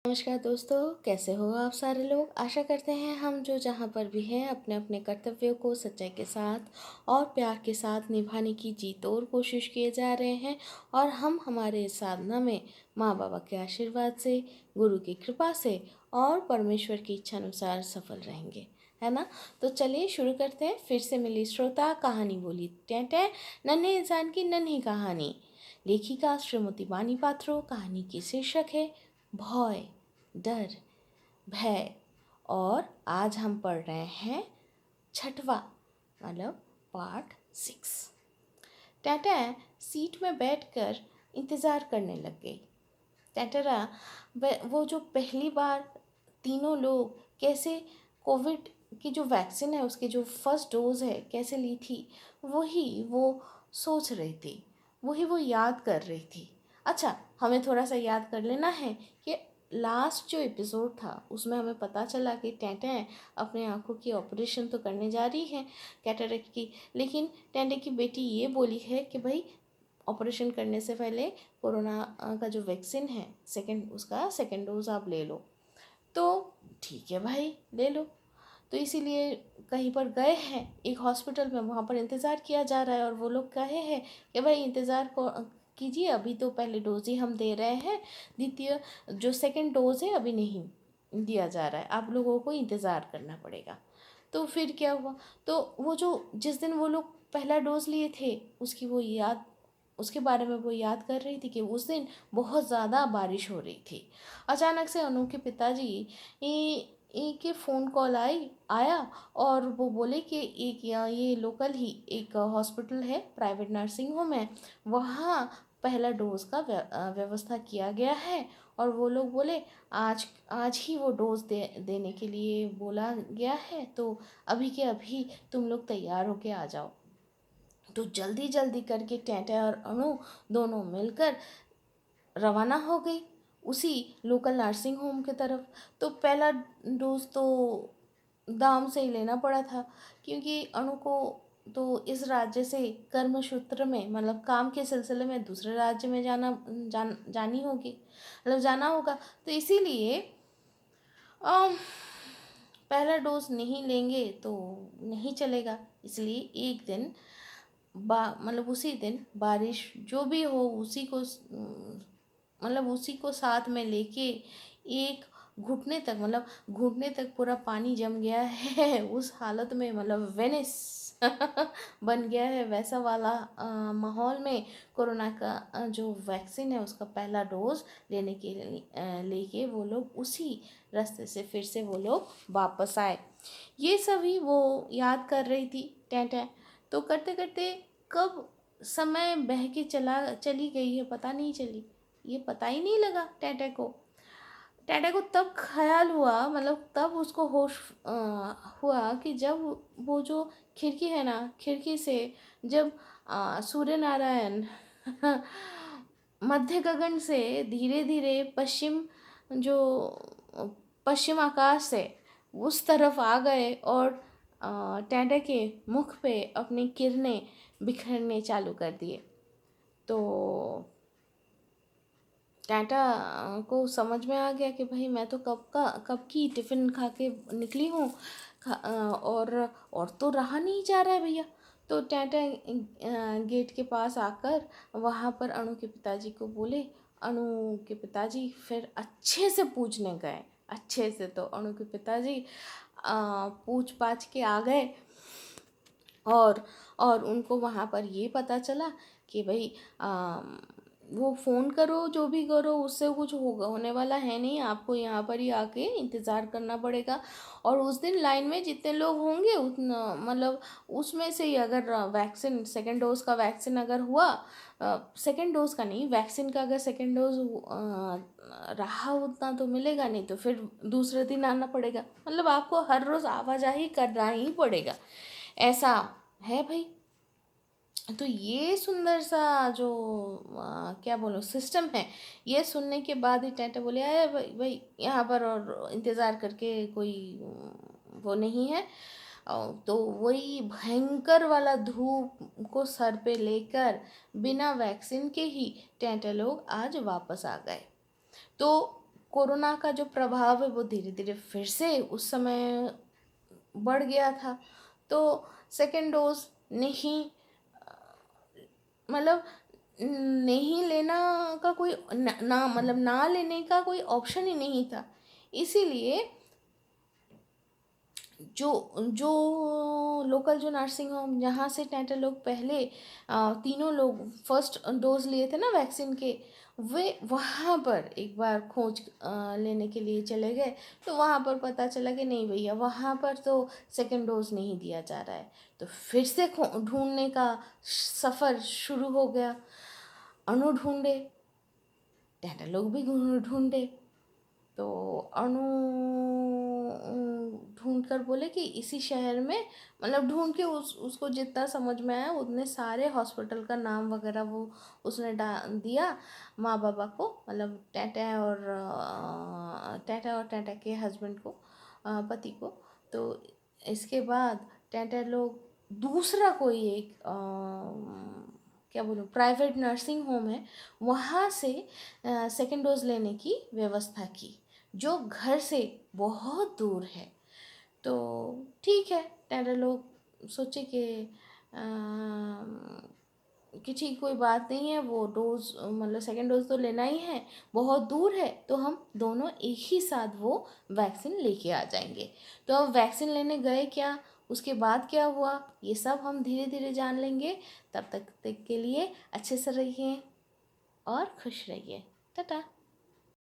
नमस्कार दोस्तों, कैसे हो आप सारे लोग। आशा करते हैं हम जो जहाँ पर भी हैं अपने अपने कर्तव्यों को सच्चाई के साथ और प्यार के साथ निभाने की जी तोड़ कोशिश किए जा रहे हैं। और हम हमारे इस साधना में माँ बाबा के आशीर्वाद से, गुरु की कृपा से और परमेश्वर की इच्छा अनुसार सफल रहेंगे, है ना। तो चलिए शुरू करते हैं। फिर से मिली श्रोता कहानी बोली टें नन्हे इंसान की नन्ही कहानी। लेखिका श्रीमती वानी पात्रो। कहानी की शीर्षक है भय, डर, भय। और आज हम पढ़ रहे हैं छठवा मतलब पार्ट 6। टाटा सीट में बैठकर इंतज़ार करने लग गई। टाटा वो जो पहली बार तीनों लोग कैसे कोविड की जो वैक्सीन है उसकी जो फर्स्ट डोज है कैसे ली थी, वही वो सोच रही थी, वही वो याद कर रही थी। अच्छा, हमें थोड़ा सा याद कर लेना है कि लास्ट जो एपिसोड था उसमें हमें पता चला कि टेंटे अपने आँखों की ऑपरेशन तो करने जा रही है कैटरेक्ट की, लेकिन टेंटे की बेटी ये बोली है कि भाई ऑपरेशन करने से पहले कोरोना का जो वैक्सीन है उसका सेकेंड डोज आप ले लो। तो ठीक है भाई, ले लो। तो इसीलिए कहीं पर गए हैं एक हॉस्पिटल में, वहाँ पर इंतज़ार किया जा रहा है और वो लोग कहे हैं कि भाई इंतज़ार को कीजिए, अभी तो पहले डोज ही हम दे रहे हैं, द्वितीय जो सेकंड डोज है अभी नहीं दिया जा रहा है, आप लोगों को इंतज़ार करना पड़ेगा। तो फिर क्या हुआ, तो वो जो जिस दिन वो लोग पहला डोज लिए थे उसके बारे में वो याद कर रही थी कि उस दिन बहुत ज़्यादा बारिश हो रही थी। अचानक से अनु के पिताजी के फ़ोन कॉल आया और वो बोले कि एक ये लोकल ही एक हॉस्पिटल है, प्राइवेट नर्सिंग होम है, वहाँ पहला डोज का व्यवस्था किया गया है। और वो लोग बोले आज आज ही वो डोज देने के लिए बोला गया है, तो अभी के अभी तुम लोग तैयार होके आ जाओ। तो जल्दी जल्दी करके टेंटे और अनु दोनों मिलकर रवाना हो गई उसी लोकल नर्सिंग होम की तरफ। तो पहला डोज तो दाम से ही लेना पड़ा था, क्योंकि अनु को तो इस राज्य से कर्म सूत्र में मतलब काम के सिलसिले में दूसरे राज्य में जानी होगी, मतलब जाना होगा। तो इसीलिए पहला डोज नहीं लेंगे तो नहीं चलेगा। इसलिए एक दिन मतलब उसी दिन बारिश जो भी हो उसी को मतलब उसी को साथ में लेके एक घुटने तक पूरा पानी जम गया है उस हालत में, मतलब वेनिस बन गया है वैसा वाला माहौल में कोरोना का जो वैक्सीन है उसका पहला डोज लेने के लिए लेके वो लोग उसी रास्ते से फिर से वो लोग वापस आए। ये सभी वो याद कर रही थी टें। तो करते करते कब समय बह के चली गई है पता नहीं चली, ये पता ही नहीं लगा टेटे को। टेटे को तब ख्याल हुआ, मतलब तब उसको होश हुआ कि जब वो जो खिड़की है ना, खिड़की से जब सूर्य नारायण मध्य गगन से धीरे धीरे पश्चिम आकाश से उस तरफ आ गए और टेंटे के मुख पे अपनी किरणें बिखरने चालू कर दिए। तो टाटा को समझ में आ गया कि भाई मैं तो कब की टिफ़िन खा के निकली हूँ, और तो रहा नहीं जा रहा है भैया। तो टाटा गेट के पास आकर वहाँ पर अनु के पिताजी को बोले। अनु के पिताजी फिर अच्छे से पूछने गए, अच्छे से। तो अनु के पिताजी पूछ पाछ के आ गए और उनको वहाँ पर ये पता चला कि भाई वो फ़ोन करो जो भी करो उससे कुछ होने वाला है नहीं, आपको यहाँ पर ही आके इंतज़ार करना पड़ेगा। और उस दिन लाइन में जितने लोग होंगे उतना मतलब उसमें से ही अगर वैक्सीन सेकेंड डोज का वैक्सीन अगर हुआ, सेकेंड डोज का नहीं वैक्सीन का अगर सेकेंड डोज रहा उतना तो मिलेगा, नहीं तो फिर दूसरे दिन आना पड़ेगा। मतलब आपको हर रोज़ आवाजाही करना ही पड़ेगा, ऐसा है भाई। तो ये सुंदर सा जो क्या बोलो सिस्टम है, ये सुनने के बाद ही टेंटे बोले अरे भाई भाई यहाँ पर और इंतज़ार करके कोई वो नहीं है। तो वही भयंकर वाला धूप को सर पे लेकर बिना वैक्सीन के ही टेंटे लोग आज वापस आ गए। तो कोरोना का जो प्रभाव है वो धीरे धीरे फिर से उस समय बढ़ गया था। तो सेकेंड डोज नहीं, मतलब नहीं लेना का कोई ना मतलब ना लेने का कोई ऑप्शन ही नहीं था। इसीलिए जो जो लोकल जो नर्सिंग होम जहाँ से टेंटर लोग पहले तीनों लोग फर्स्ट डोज लिए थे ना वैक्सीन के, वे वहाँ पर एक बार खोज लेने के लिए चले गए। तो वहाँ पर पता चला कि नहीं भैया, वहाँ पर तो सेकंड डोज नहीं दिया जा रहा है। तो फिर से ढूंढने का सफ़र शुरू हो गया। अणु ढूंढे, टेंटर लोग भी ढूंढे। तो अणु ढूंढ कर बोले कि इसी शहर में, मतलब ढूंढ के उसको जितना समझ में आया उतने सारे हॉस्पिटल का नाम वगैरह वो उसने दिया माँ बाबा को, मतलब टाटा और टाटा के हस्बैंड को, पति को। तो इसके बाद टाटा लोग दूसरा कोई एक क्या बोलूँ प्राइवेट नर्सिंग होम है, वहाँ से सेकेंड डोज लेने की व्यवस्था की, जो घर से बहुत दूर है। तो ठीक है, टेरर लोग सोचे कि ठीक कोई बात नहीं है, वो डोज मतलब सेकेंड डोज तो लेना ही है, बहुत दूर है, तो हम दोनों एक ही साथ वो वैक्सीन लेके आ जाएंगे। तो अब वैक्सीन लेने गए क्या, उसके बाद क्या हुआ, ये सब हम धीरे धीरे जान लेंगे। तब तक के लिए अच्छे से रहिए और खुश रहिए। टाटा।